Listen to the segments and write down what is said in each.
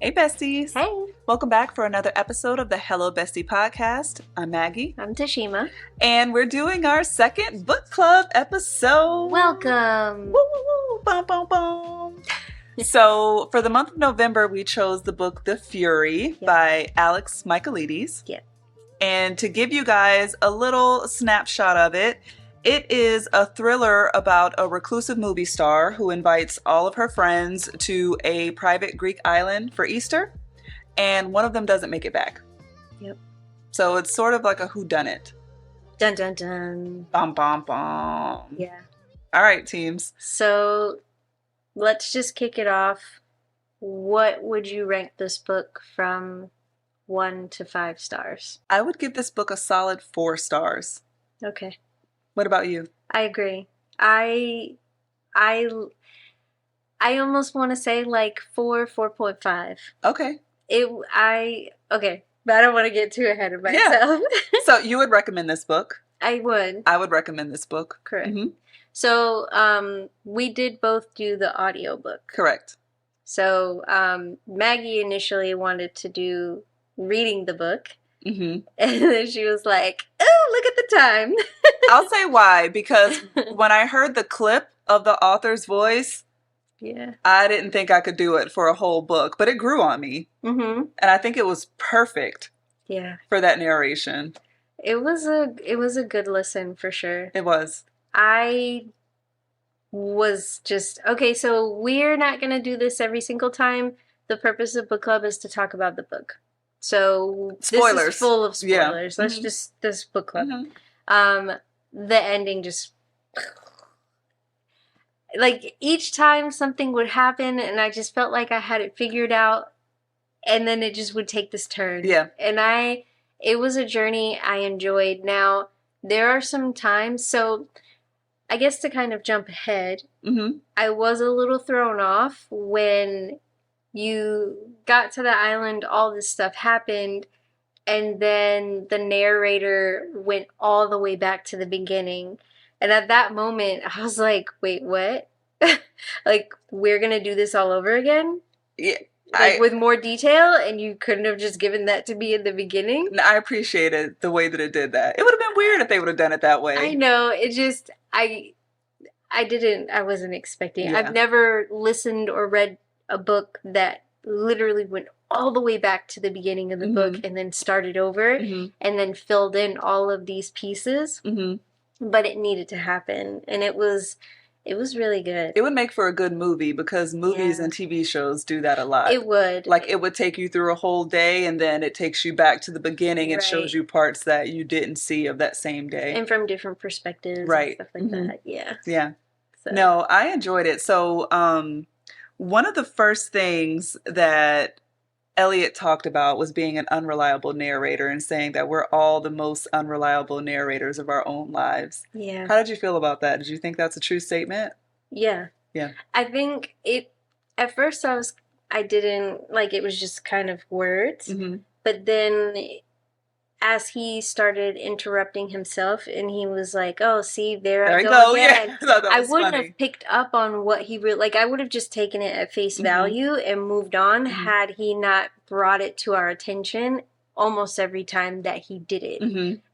Hey, besties. Hey. Welcome back for another episode of the Hello Bestie podcast. I'm Maggie. I'm Tashima. And we're doing our second book club episode. Welcome. Woo, woo, woo. Bum, bum, bum. So, for the month of November, we chose the book The Fury by Alex Michaelides. Yeah. And to give you guys a little snapshot of it, it is a thriller about a reclusive movie star who invites all of her friends to a private Greek island for Easter, and one of them doesn't make it back. Yep. So it's sort of like a whodunit. Dun dun dun. Bum bum bum. Yeah. All right, teams. So let's just kick it off. What would you rank this book from 1 to 5 stars? I would give this book a solid 4 stars. Okay. What about you? I agree. I almost want to say like 4.5. Okay. Okay, but I don't want to get too ahead of myself. Yeah. So you would recommend this book? I would. I would recommend this book. Correct. Mm-hmm. So we did both do the audiobook. Correct. So Maggie initially wanted to do reading the book. Mm-hmm. And then she was like, oh, look at the time. I'll say why, because when I heard the clip of the author's voice, I didn't think I could do it for a whole book, but it grew on me. Mm-hmm. And I think it was perfect for that narration. It was a good listen for sure. It was. I was just, okay, so we're not going to do this every single time. The purpose of book club is to talk about the book. So spoilers. This is full of spoilers. Yeah. Let's just, this book club. Mm-hmm. The ending just, like each time something would happen and I just felt like I had it figured out and then it just would take this turn. Yeah. And it was a journey I enjoyed. Now, there are some times, so I guess to kind of jump ahead, I was a little thrown off when you got to the island, all this stuff happened, and then the narrator went all the way back to the beginning. And at that moment, I was like, wait, what? Like, we're going to do this all over again? Yeah. Like, with more detail, and you couldn't have just given that to me in the beginning? I appreciated the way that it did that. It would have been weird if they would have done it that way. I know. It just, I wasn't expecting it. Yeah. I've never listened or read a book that literally went all the way back to the beginning of the book and then started over and then filled in all of these pieces. But it needed to happen, and it was really good. It would make for a good movie because movies and TV shows do that a lot. It would. Like, it would take you through a whole day and then it takes you back to the beginning and shows you parts that you didn't see of that same day. And from different perspectives and stuff like that. Yeah. Yeah. So. No, I enjoyed it. So, one of the first things that Elliot talked about was being an unreliable narrator and saying that we're all the most unreliable narrators of our own lives. Yeah. How did you feel about that? Did you think that's a true statement? Yeah. Yeah. I think at first I didn't, like, it was just kind of words. But then as he started interrupting himself and he was like, oh, see, there I go again. Yeah. I wouldn't have picked up on what he really, like, I would have just taken it at face value and moved on had he not brought it to our attention almost every time that he did it.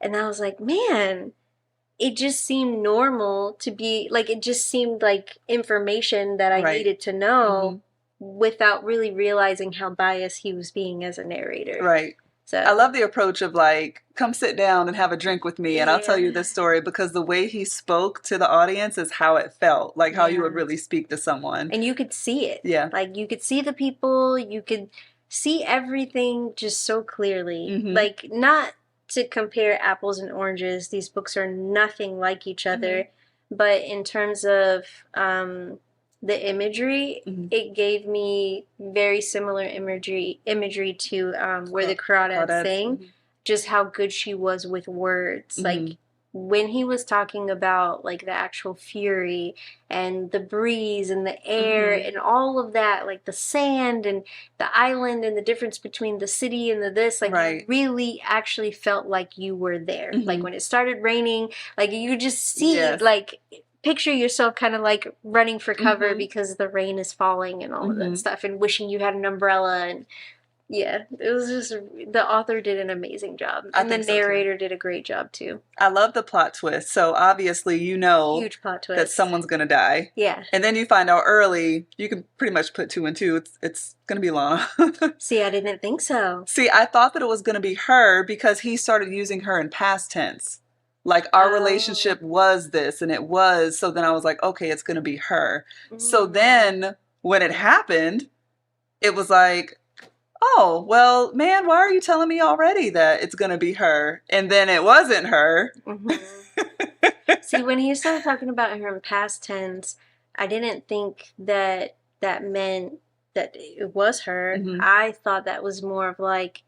And I was like, man, it just seemed normal to be, like, it just seemed like information that I needed to know without really realizing how biased he was being as a narrator. Right. So I love the approach of, like, come sit down and have a drink with me and I'll tell you this story, because the way he spoke to the audience is how it felt, like how you would really speak to someone. And you could see it. Yeah. Like, you could see the people, you could see everything just so clearly. Like, not to compare apples and oranges, these books are nothing like each other, but in terms of the imagery, it gave me very similar imagery to Where the Crawdads Sing, just how good she was with words. Like, when he was talking about, like, the actual fury and the breeze and the air and all of that, like the sand and the island and the difference between the city and the this, like, you really actually felt like you were there. Like, when it started raining, like, you just see, like, picture yourself kind of like running for cover because the rain is falling and all of that stuff, and wishing you had an umbrella. And yeah, it was just, the author did an amazing job, and the narrator did a great job too. I love the plot twist. So obviously, you know, huge plot twist, that someone's gonna die. Yeah, and then you find out early. You can pretty much put 2 and 2. It's gonna be Lana. See, I didn't think so. See, I thought that it was gonna be her because he started using her in past tense. Like, our relationship was this, and it was. So then I was like, okay, it's gonna be her. So then when it happened, it was like, oh, well, man, why are you telling me already that it's going to be her? And then it wasn't her. See, when he started talking about her in past tense, I didn't think that that meant that it was her. I thought that was more of like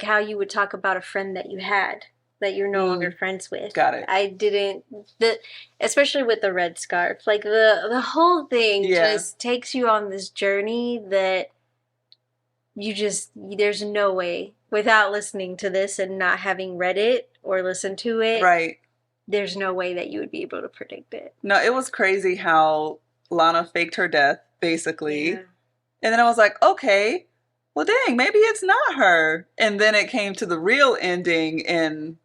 how you would talk about a friend that you had that you're no longer friends with. Got it. I didn't, especially with the red scarf, like the whole thing just takes you on this journey that there's no way, without listening to this and not having read it or listened to it, right, there's no way that you would be able to predict it. No, it was crazy how Lana faked her death, basically. And then I was like, okay, well, dang, maybe it's not her. And then it came to the real ending, and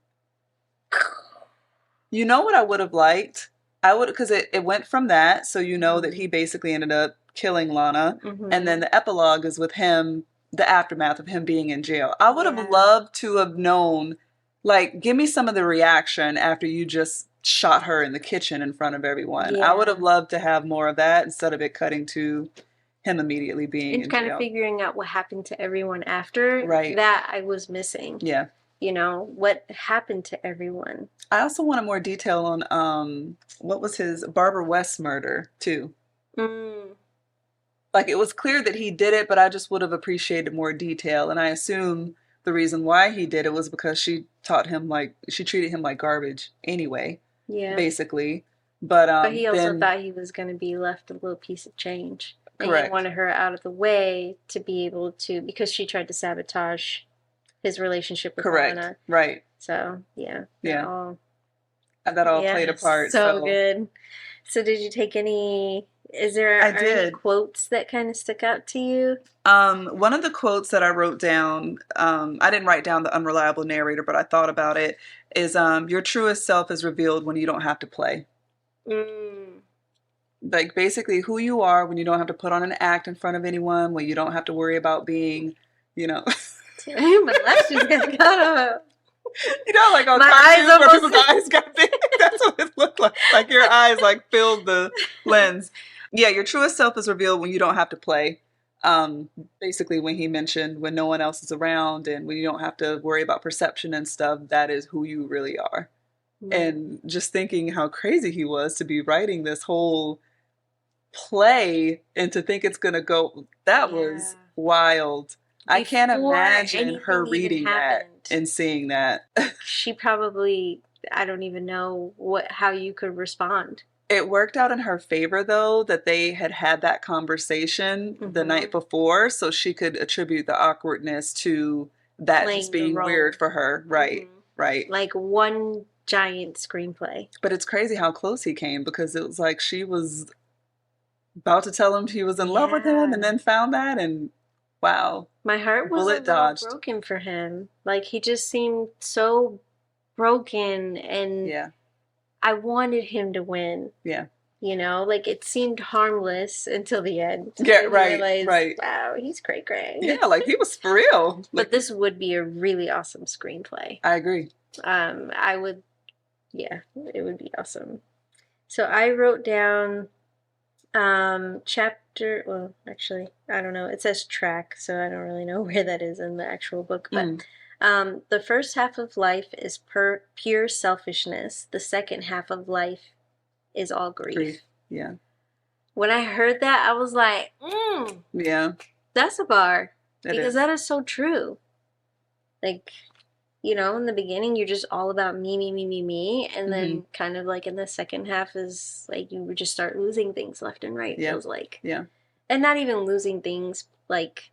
you know what I would have liked? Because it went from that, so you know that he basically ended up killing Lana, and then the epilogue is with him, the aftermath of him being in jail. I would have loved to have known, like, give me some of the reaction after you just shot her in the kitchen in front of everyone. I would have loved to have more of that instead of it cutting to him immediately being in jail. And kind of figuring out what happened to everyone after. Right. That I was missing. Yeah. You know, what happened to everyone. I also wanted more detail on what was his Barbara West murder, too. Like, it was clear that he did it, but I just would have appreciated more detail. And I assume the reason why he did it was because she treated him like garbage anyway. Yeah. Basically. But he also thought he was going to be left a little piece of change. Correct. And he wanted her out of the way to be able to, because she tried to sabotage his relationship with Lana. Right. So, yeah. Yeah. That all played a part. So good. So did you take any... Is there any quotes that kind of stuck out to you? One of the quotes that I wrote down, I didn't write down the unreliable narrator, but I thought about it, is your truest self is revealed when you don't have to play. Like, basically who you are when you don't have to put on an act in front of anyone, when you don't have to worry about being, you know... My lashes got cut off. You know, like on cartoons where people's eyes got big. That's what it looked like. Like, your eyes like filled the lens. Yeah, your truest self is revealed when you don't have to play. Basically, when he mentioned when no one else is around and when you don't have to worry about perception and stuff, that is who you really are. And just thinking how crazy he was to be writing this whole play and to think it's gonna go. That was wild. I can't imagine her reading that and seeing that. She probably, I don't even know how you could respond. It worked out in her favor, though, that they had that conversation the night before, so she could attribute the awkwardness to that playing just being weird for her. Right, right. Like one giant screenplay. But it's crazy how close he came, because it was like she was about to tell him she was in love with him and then found that, and wow. My heart was a little broken for him. Like, he just seemed so broken, and I wanted him to win. Yeah. You know, like, it seemed harmless until the end. Yeah, right, right. Wow, he's cray-cray. Yeah, like, he was for real. But this would be a really awesome screenplay. I agree. It would be awesome. So I wrote down chapter, well, actually, I don't know. It says track, so I don't really know where that is in the actual book. But the first half of life is pure selfishness. The second half of life is all grief. Yeah. When I heard that, I was like, yeah, that's a bar. Because that is so true. Like, you know, in the beginning, you're just all about me, me, me, me, me. And then kind of like in the second half is like you would just start losing things left and right, feels like. Yeah. And not even losing things like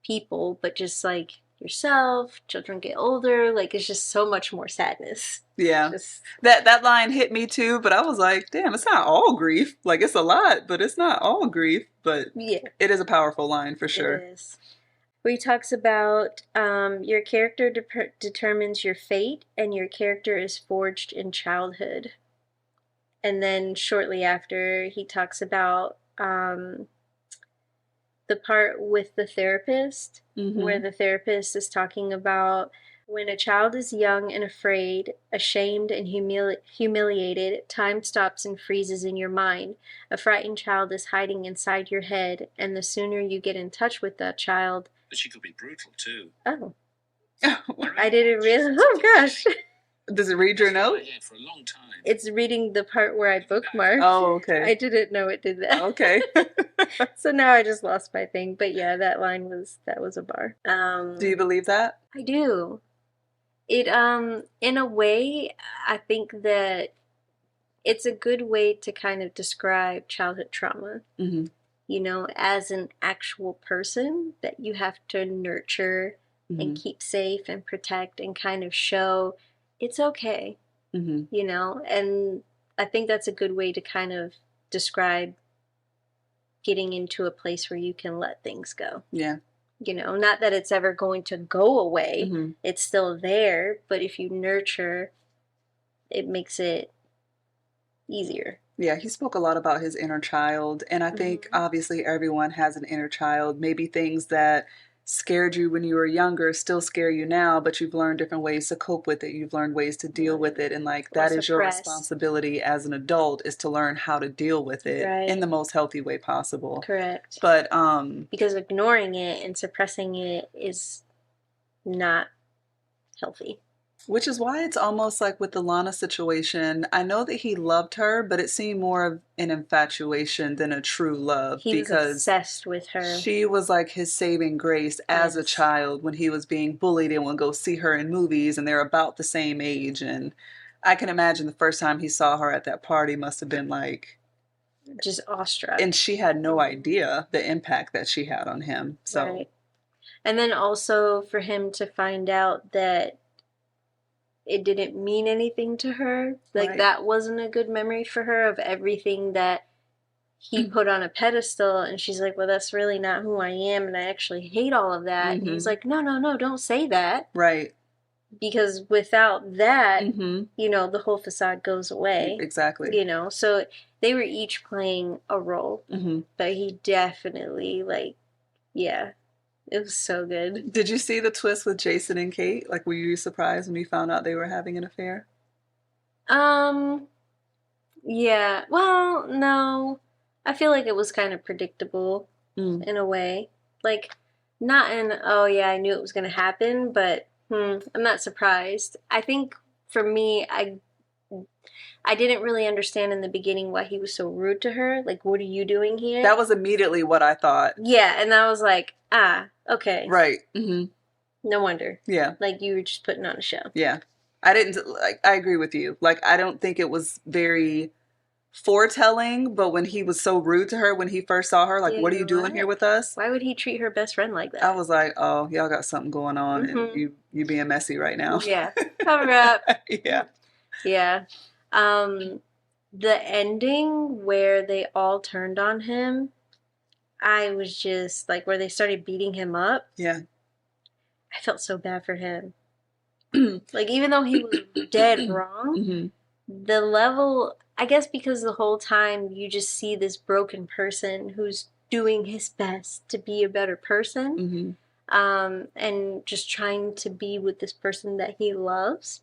people, but just like yourself, children get older, like it's just so much more sadness. Yeah. Just that line hit me too, but I was like, damn, it's not all grief. Like it's a lot, but it's not all grief. But yeah, it is a powerful line for it sure. is. Where he talks about your character determines your fate, and your character is forged in childhood. And then shortly after, he talks about the part with the therapist, where the therapist is talking about when a child is young and afraid, ashamed and humiliated, time stops and freezes in your mind. A frightened child is hiding inside your head, and the sooner you get in touch with that child. But she could be brutal too. Oh. I didn't realize. Oh gosh. Does it read your note? For a long time. It's reading the part where I bookmarked. Oh, okay. I didn't know it did that. Okay. So now I just lost my thing. But yeah, that was a bar. Do you believe that? I do. It in a way, I think that it's a good way to kind of describe childhood trauma. Mm-hmm. You know, as an actual person that you have to nurture and keep safe and protect and kind of show it's okay. You know, and I think that's a good way to kind of describe getting into a place where you can let things go. Yeah. You know, not that it's ever going to go away. It's still there, but if you nurture, it makes it easier. Yeah, he spoke a lot about his inner child, and I think obviously everyone has an inner child. Maybe things that scared you when you were younger still scare you now, but you've learned different ways to cope with it. You've learned ways to deal with it, and like that is your responsibility as an adult, is to learn how to deal with it in the most healthy way possible. Correct. But because ignoring it and suppressing it is not healthy. Which is why it's almost like with the Lana situation, I know that he loved her, but it seemed more of an infatuation than a true love. He was obsessed with her. She was like his saving grace as a child when he was being bullied and would go see her in movies, and they're about the same age. And I can imagine the first time he saw her at that party must have been like... just awestruck. And she had no idea the impact that she had on him. So. Right. And then also for him to find out that it didn't mean anything to her. Like that wasn't a good memory for her of everything that he put on a pedestal. And she's like, well, that's really not who I am. And I actually hate all of that. And he's like, no, don't say that. Right. Because without that, you know, the whole facade goes away. Exactly. You know, so they were each playing a role. But he definitely, like, yeah. It was so good. Did you see the twist with Jason and Kate? Like, were you surprised when you found out they were having an affair? Yeah. Well, no. I feel like it was kind of predictable in a way. Like, not in, oh yeah, I knew it was going to happen, but I'm not surprised. I think for me, I didn't really understand in the beginning why he was so rude to her. Like, what are you doing here? That was immediately what I thought. Yeah, and I was like, okay. Right. No wonder. Yeah. Like, you were just putting on a show. Yeah. I agree with you. Like, I don't think it was very foretelling, but when he was so rude to her when he first saw her, like, what are you doing here with us? Why would he treat her best friend like that? I was like, oh, y'all got something going on, and you being messy right now. Yeah. Cover up. Yeah. Yeah. The ending where they all turned on him, I was just like, where they started beating him up. Yeah. I felt so bad for him. Like, even though he was dead wrong, the level, I guess because the whole time you just see this broken person who's doing his best to be a better person, and just trying to be with this person that he loves.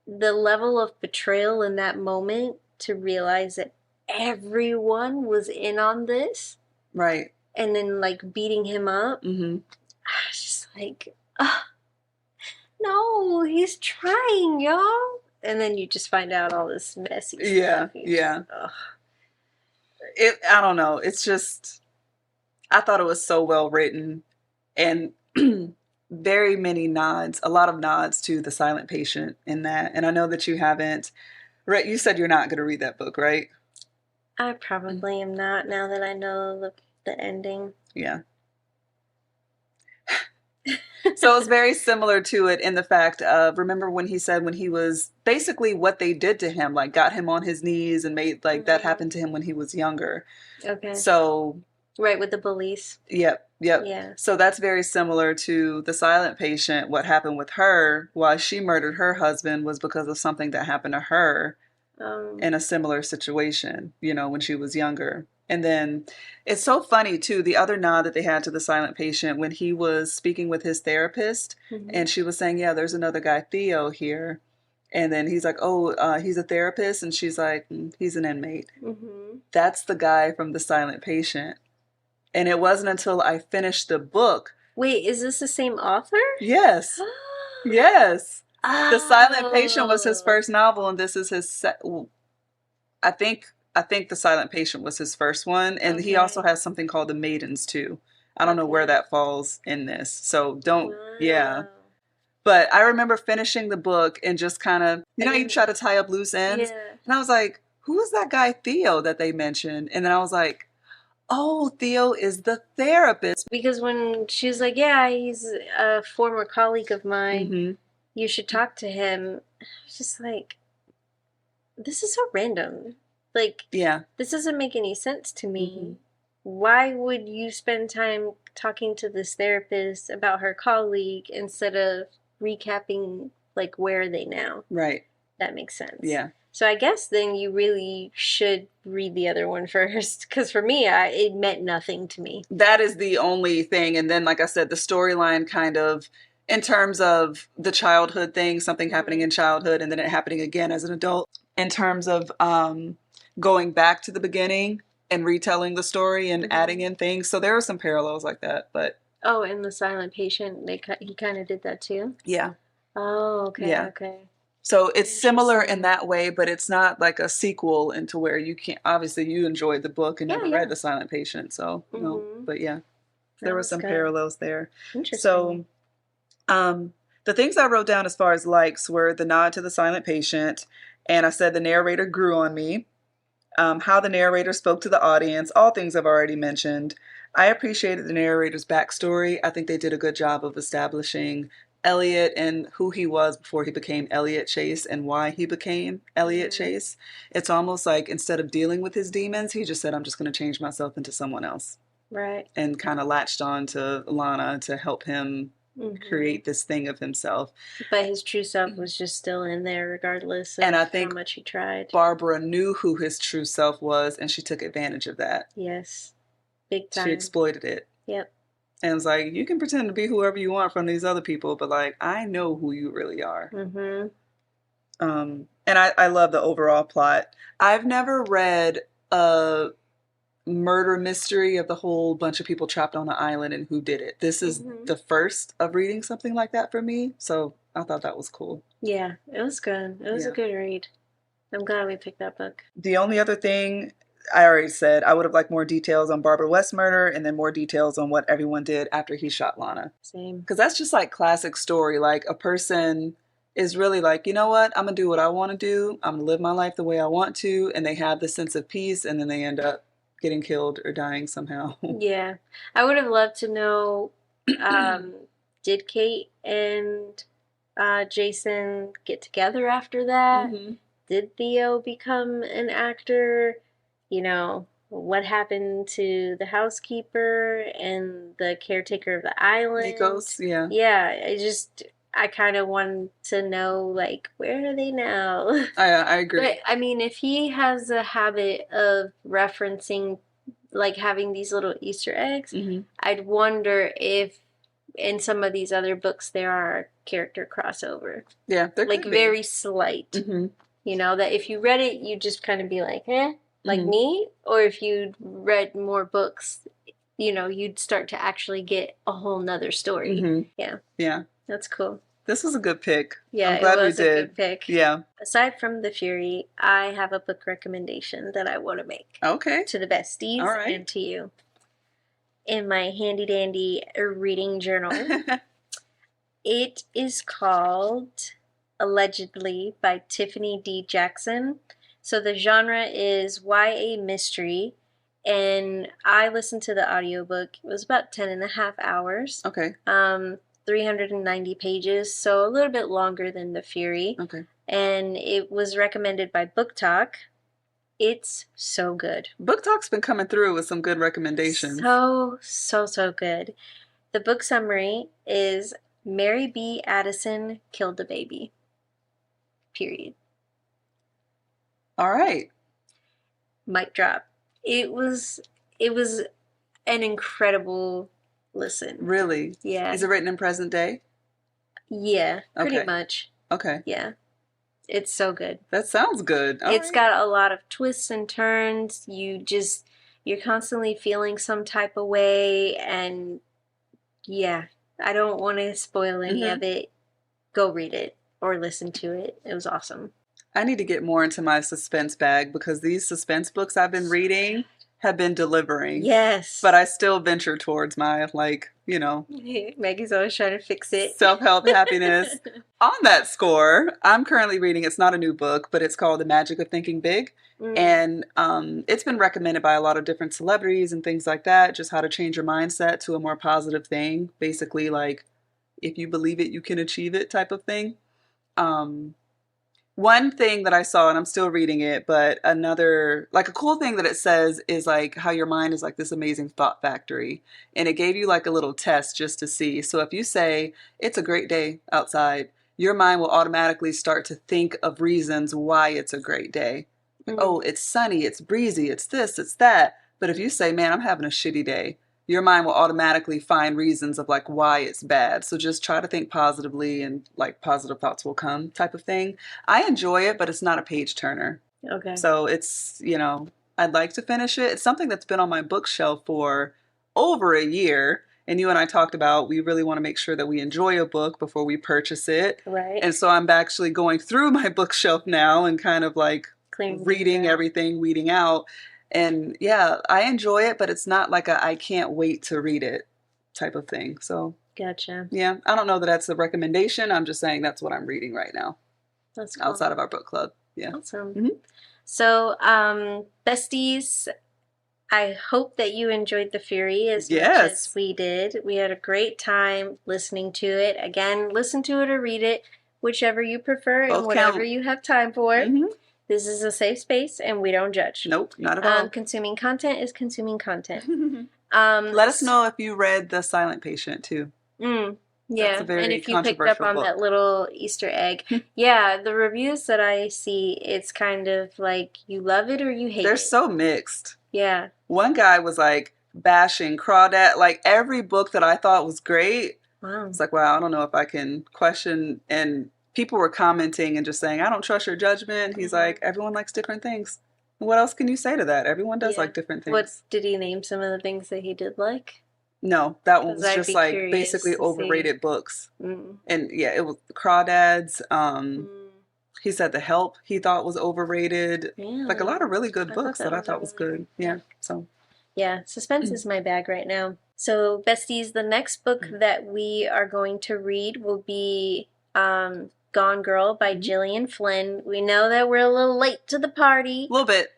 The level of betrayal in that moment to realize that everyone was in on this. Right. And then, like, beating him up. I was just like, no, he's trying, y'all. And then you just find out all this messy stuff. Yeah. I don't know. It's just, I thought it was so well written. And very many nods, a lot of nods to The Silent Patient in that. And I know that you haven't, right? You said you're not going to read that book, right? I probably am not, now that I know the ending. Yeah. So it was very similar to it in the fact of, remember when he said when he was basically what they did to him, like got him on his knees and made like that happen to him when he was younger. Okay. So right, with the bullies. Yep. Yeah. So that's very similar to the silent patient. What happened with her, why she murdered her husband, was because of something that happened to her in a similar situation, you know, when she was younger. And then it's so funny too, the other nod that they had to the silent patient when he was speaking with his therapist, and she was saying, yeah, there's another guy, Theo, here. And then he's like, oh, he's a therapist. And she's like, he's an inmate. That's the guy from the silent patient. And it wasn't until I finished the book. Wait, is this the same author? Yes. Yes. Oh. The Silent Patient was his first novel, and this is his I think The Silent Patient was his first one, and he also has something called The Maidens too. I don't know where that falls in this. So don't But I remember finishing the book and just kind of, you know, you try to tie up loose ends. Yeah. And I was like, who is that guy Theo that they mentioned? And then I was like, oh, Theo is the therapist. Because when she was like, yeah, he's a former colleague of mine, you should talk to him. I was just like, this is so random. Like, this doesn't make any sense to me. Why would you spend time talking to this therapist about her colleague instead of recapping, like, where are they now? Right. That makes sense. Yeah. So I guess then you really should read the other one first, because for me, it meant nothing to me. That is the only thing. And then, like I said, the storyline kind of, in terms of the childhood thing, something happening in childhood and then it happening again as an adult, in terms of going back to the beginning and retelling the story and adding in things. So there are some parallels like that. But oh, and The Silent Patient, he kind of did that too? Yeah. Oh, okay, okay. So it's similar in that way, but it's not like a sequel into where you can't, obviously you enjoyed the book and never read The Silent Patient. So, no, but yeah, there were some parallels there. Interesting. So, the things I wrote down as far as likes were the nod to The Silent Patient. And I said the narrator grew on me. How the narrator spoke to the audience, all things I've already mentioned. I appreciated the narrator's backstory. I think they did a good job of establishing Elliot and who he was before he became Elliot Chase and why he became Elliot Chase. It's almost like instead of dealing with his demons, he just said, I'm just going to change myself into someone else. Right. And kind of latched on to Lana to help him create this thing of himself. But his true self was just still in there regardless of and I think how much he tried. Barbara knew who his true self was and she took advantage of that. Yes. Big time. She exploited it. Yep. And it's like, you can pretend to be whoever you want from these other people, but like, I know who you really are. And I love the overall plot. I've never read a murder mystery of the whole bunch of people trapped on an island and who did it. This is the first of reading something like that for me. So I thought that was cool. Yeah, it was good. It was a good read. I'm glad we picked that book. The only other thing I already said, I would have liked more details on Barbara West's murder and then more details on what everyone did after he shot Lana. Same. Because that's just like classic story. Like a person is really like, you know what? I'm going to do what I want to do. I'm going to live my life the way I want to. And they have this sense of peace and then they end up getting killed or dying somehow. Yeah. I would have loved to know, did Kate and Jason get together after that? Did Theo become an actor? You know, what happened to the housekeeper and the caretaker of the island? Nikos, yeah. Yeah, I kind of wanted to know, like, where are they now? I agree. But, I mean, if he has a habit of referencing, like, having these little Easter eggs, I'd wonder if in some of these other books there are character crossover. Yeah, there like, could be. very slight. You know, that if you read it, you just kind of be like, eh? Like me, or if you'd read more books, you know, you'd start to actually get a whole nother story. Yeah. That's cool. This was a good pick. Yeah, I'm glad it was we did. a good pick. Yeah. Aside from The Fury, I have a book recommendation that I want to make. Okay. To the besties and to you. In my handy dandy reading journal. It is called Allegedly by Tiffany D. Jackson. So the genre is YA mystery, and I listened to the audiobook. It was about 10 and a half hours. Okay. 390 pages, so a little bit longer than The Fury. Okay. And it was recommended by Book Talk. It's so good. Book Talk's been coming through with some good recommendations. So good. The book summary is Mary B. Addison killed a baby. Period. All right. Mic drop. It was an incredible listen. Really? Yeah. Is it written in present day? Yeah, pretty Okay. much. Okay. Yeah. It's so good. That sounds good. It's got a lot of twists and turns. You're constantly feeling some type of way, and yeah, I don't want to spoil any of it. Go read it or listen to it. It was awesome. I need to get more into my suspense bag because these suspense books I've been reading have been delivering. Yes. But I still venture towards my, like, you know, Maggie's always trying to fix it. Self-help happiness. On that score, I'm currently reading, it's not a new book, but it's called The Magic of Thinking Big. And it's been recommended by a lot of different celebrities and things like that, just how to change your mindset to a more positive thing. Basically, like, if you believe it, you can achieve it type of thing. One thing that I saw, and I'm still reading it, but another, like a cool thing that it says is like how your mind is like this amazing thought factory. And it gave you like a little test just to see. So if you say, it's a great day outside, your mind will automatically start to think of reasons why it's a great day. Oh, it's sunny, it's breezy, it's this, it's that. But if you say, man, I'm having a shitty day, your mind will automatically find reasons of like why it's bad. So just try to think positively and like positive thoughts will come type of thing. I enjoy it, but it's not a page turner. Okay. So it's, you know, I'd like to finish it. It's something that's been on my bookshelf for over a year. And you and I talked about, we really want to make sure that we enjoy a book before we purchase it. Right. And so I'm actually going through my bookshelf now and kind of like reading everything, weeding out. And yeah, I enjoy it, but it's not like a I can't wait to read it type of thing. So gotcha. Yeah, I don't know that that's a recommendation. I'm just saying that's what I'm reading right now. That's cool. Outside of our book club. Yeah. Awesome. So, besties, I hope that you enjoyed The Fury as much as we did. We had a great time listening to it. Again, listen to it or read it, whichever you prefer and whatever you have time for. This is a safe space, and we don't judge. Nope, not at all. Consuming content is consuming content. Let us know if you read The Silent Patient, too. Yeah, and if you picked up on that little Easter egg. Yeah, the reviews that I see, it's kind of like you love it or you hate it. They're so mixed. Yeah. One guy was like bashing Crawdad. Like every book that I thought was great. Wow. It's like, wow, I don't know if I can question. And people were commenting and just saying, I don't trust your judgment. He's like, everyone likes different things. What else can you say to that? Everyone does like different things. What did he name some of the things that he did like? No, that one was just like basically overrated books. And yeah, it was Crawdads. He said The Help he thought was overrated. Yeah. Like a lot of really good books that I thought was good. Yeah. So yeah, suspense is my bag right now. So besties, the next book that we are going to read will be Gone Girl by Gillian Flynn. We know that we're a little late to the party. A little bit.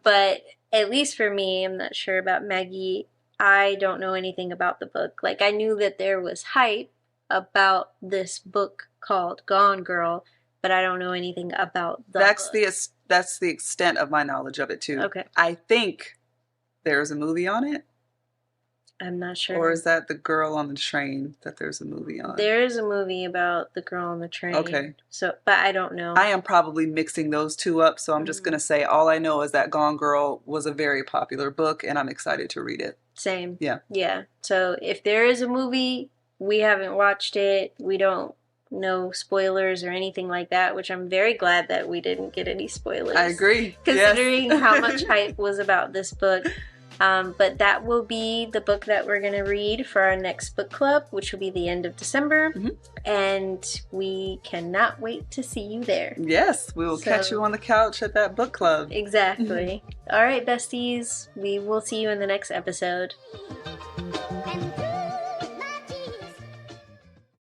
But at least for me, I'm not sure about Maggie. I don't know anything about the book. Like, I knew that there was hype about this book called Gone Girl, but I don't know anything about the book. That's the extent of my knowledge of it, too. Okay. I think there's a movie on it. I'm not sure. Or is that The Girl on the Train that there's a movie on? There is a movie about the girl on the train. Okay. So, but I don't know. I am probably mixing those two up, so I'm just going to say all I know is that Gone Girl was a very popular book, and I'm excited to read it. Same. Yeah. Yeah. So if there is a movie, we haven't watched it. We don't know spoilers or anything like that, which I'm very glad that we didn't get any spoilers. I agree. Considering how much hype was about this book. But that will be the book that we're going to read for our next book club, which will be the end of December. And we cannot wait to see you there. Yes, we will catch you on the couch at that book club. Exactly. All right, besties. We will see you in the next episode.